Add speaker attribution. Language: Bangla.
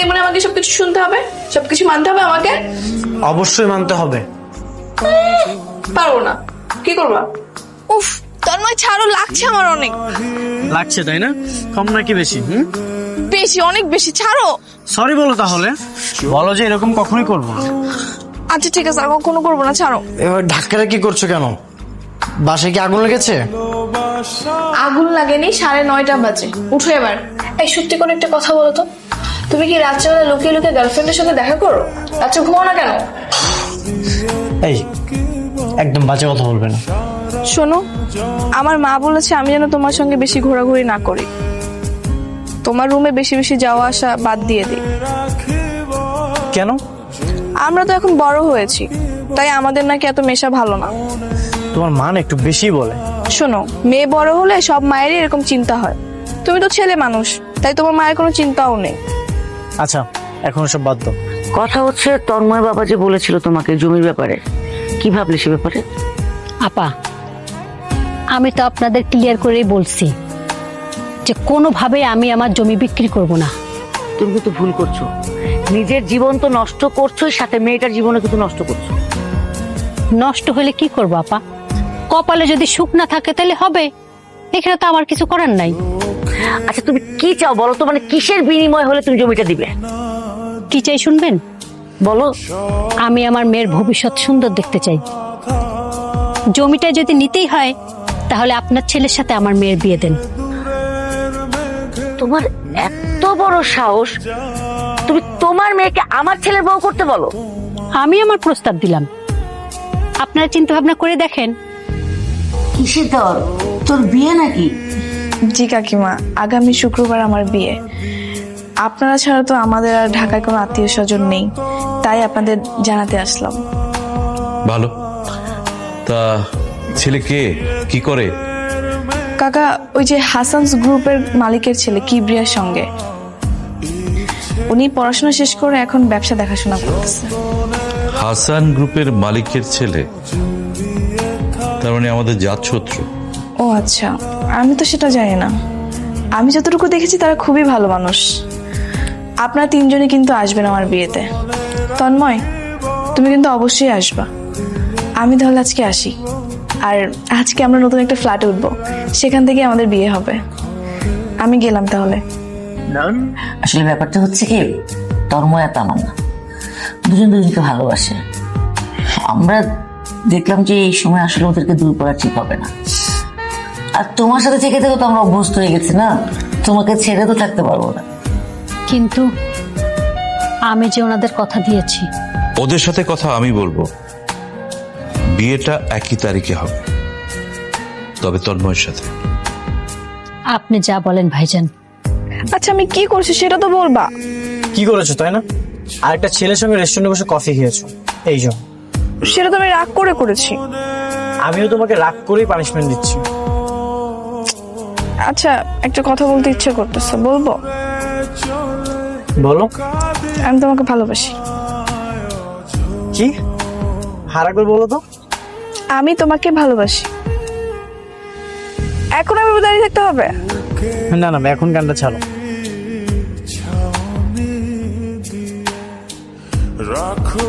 Speaker 1: বললেই মানে আমাকে সবকিছু শুনতে হবে, সবকিছু মানতে হবে আমাকে?
Speaker 2: অবশ্যই মানতে হবে।
Speaker 1: পারবো না। কি করবা?
Speaker 3: উফ তন্ময় ছাড়ো, লাগছে আমার অনেক।
Speaker 2: লাগছে তাই না? কম নাকি বেশি?
Speaker 3: বেশি, অনেক বেশি, ছাড়ো।
Speaker 2: সরি বলো তাহলে, বলো যে এরকম কখনোই করবো না।
Speaker 3: আচ্ছা ঠিক আছে, আর কখনো করবো না, ছাড়ো।
Speaker 2: এবার ধাক্কাটা কি করছো কেন? বাসায় কি আগুন লেগেছে?
Speaker 1: আগুন লাগেনি, 9:30 বাজে। উঠো এবার। এই সত্যি করে একটা কথা বলো তো, তুমি কি রাত্রেবেলা লুকিয়ে লুকিয়ে গার্লফ্রেন্ডের সাথে দেখা করো? রাত্রে ঘুমাও না কেন?
Speaker 2: এই একদম বাজে কথা বলবে না।
Speaker 3: শোনো, আমার মা বলেছে আমি যেন তোমার সঙ্গে বেশি ঘোরাঘুরি না করি, তোমার রুমে বেশি বেশি যাওয়া আসা বাদ দিয়ে দিই।
Speaker 2: কেন?
Speaker 3: আমরা তো এখন বড় হয়েছি, তাই আমাদের নাকি এত মেশা ভালো না।
Speaker 2: তোমার মান একটু বেশি বলে।
Speaker 3: শোনো, মেয়ে বড় হলে সব মায়েরই এরকম চিন্তা হয়। তুমি তো ছেলে মানুষ, তাই তোমার মায়ের কোনো চিন্তাও নেই।
Speaker 2: আচ্ছা এখন সব বাদ দাও।
Speaker 4: কথা হচ্ছে তন্ময় বাবা যে বলেছিল তোমাকে জমির ব্যাপারে, কি ভাবলে সে ব্যাপারে?
Speaker 5: আপা, আমি তো আপনাদের ক্লিয়ার করেই বলছি যে কোনোভাবে আমি আমার জমি বিক্রি করব না।
Speaker 4: তুমি কিন্তু ভুল করছো, নিজের জীবন তো নষ্ট করছো, সাথে মেয়েটার জীবনে কিন্তু নষ্ট করছো।
Speaker 5: নষ্ট হলে কি করব আপা? কপালে যদি সুখ না থাকে তাহলে হবে, এখানে তো আমার কিছু করার নাই।
Speaker 4: আচ্ছা তুমি কি চাও বলো তো, মানে কিসের বিনিময় হলে তুমি জমিটা দিবে?
Speaker 5: কি চাই শুনবেন?
Speaker 4: বলো।
Speaker 5: আমি আমার মেয়ের ভবিষ্যৎ সুন্দর দেখতে চাই। জমিটা যদি নিতেই হয় তাহলে আপনার ছেলের সাথে আমার মেয়ের বিয়ে দেন।
Speaker 4: তোমার এত বড় সাহস, তুমি তোমার মেয়েকে আমার ছেলের বউ করতে বলো?
Speaker 5: আমি আমার প্রস্তাব দিলাম, আপনারা চিন্তা ভাবনা করে দেখেন।
Speaker 4: কিসের দর? তোর বিয়ে নাকি?
Speaker 3: জি কাকিমা, আগামী শুক্রবার আমার বিয়ে। আপনারা ছাড়া তো আমাদের আর ঢাকায় কোনো আত্মীয় স্বজন নেই, তাই আপনাদের জানাতে আসলাম।
Speaker 6: ভালো। তা ছেলে কে, কি করে?
Speaker 3: কাকা, ওই যে হাসানস গ্রুপের মালিকের ছেলে কিবরিয়ার সঙ্গে। উনি পড়াশোনা শেষ করে এখন ব্যবসা দেখাশোনা করতেছে।
Speaker 6: হাসান গ্রুপের মালিকের ছেলে? তার মানে আমাদের জাত শত্রু।
Speaker 3: ও আচ্ছা, আমি তো সেটা জানি না। আমি যতটুকু দেখেছি তারা খুবই ভালো মানুষ। আপনারা তিনজনই কিন্তু আসবেন আমার বিয়েতে। তন্ময়, তুমি কিন্তু অবশ্যই আসবা। আমি তাহলে আজকে আসি, আর আজকে আমরা নতুন একটা ফ্ল্যাটে উঠবো, সেখান থেকে আমাদের বিয়ে হবে। আমি গেলাম তাহলে।
Speaker 4: আসলে ব্যাপারটা হচ্ছে কি, তন্ময় আর তামান্না দুজন দুজনকে ভালোবাসে। আমরা দেখলাম যে এই সময় আসলে ওদেরকে দূর করা ঠিক হবে না। আর তোমার সাথে থেকে থেকে তো আমরা অভ্যস্ত হয়ে গেছি না, তোমাকে ছেড়ে তো থাকতে পারবো না।
Speaker 5: কিন্তু আমি যে ওনাদের কথা দিয়েছি।
Speaker 6: ওদের সাথে কথা আমি বলবো, বিয়েটা একই তারিখে হবে, তবে তন্ময়ের সাথে।
Speaker 5: আপনি যা বলেন ভাইজান।
Speaker 3: আচ্ছা আমি কি করছি সেটা তো বলবা।
Speaker 2: কি করেছো তাই না? আর একটা ছেলের সঙ্গে রেস্টুরেন্টে বসে কফি খেয়েছো, এই জন্য।
Speaker 3: সেটা তো আমি রাগ করে করেছি।
Speaker 2: আমিও তোমাকে রাগ করেই পানিশমেন্ট দিচ্ছি।
Speaker 3: আচ্ছা একটা কথা বলতে ইচ্ছে করতেছে, বলবো?
Speaker 2: বলো।
Speaker 3: আমি তোমাকে ভালোবাসি।
Speaker 2: কি? হারাকবার বলো তো।
Speaker 3: আমি তোমাকে ভালোবাসি। এখন আমি দাঁড়িয়ে থাকতে হবে?
Speaker 2: না না, এখন গানটা ছাড়ো।
Speaker 7: রাখো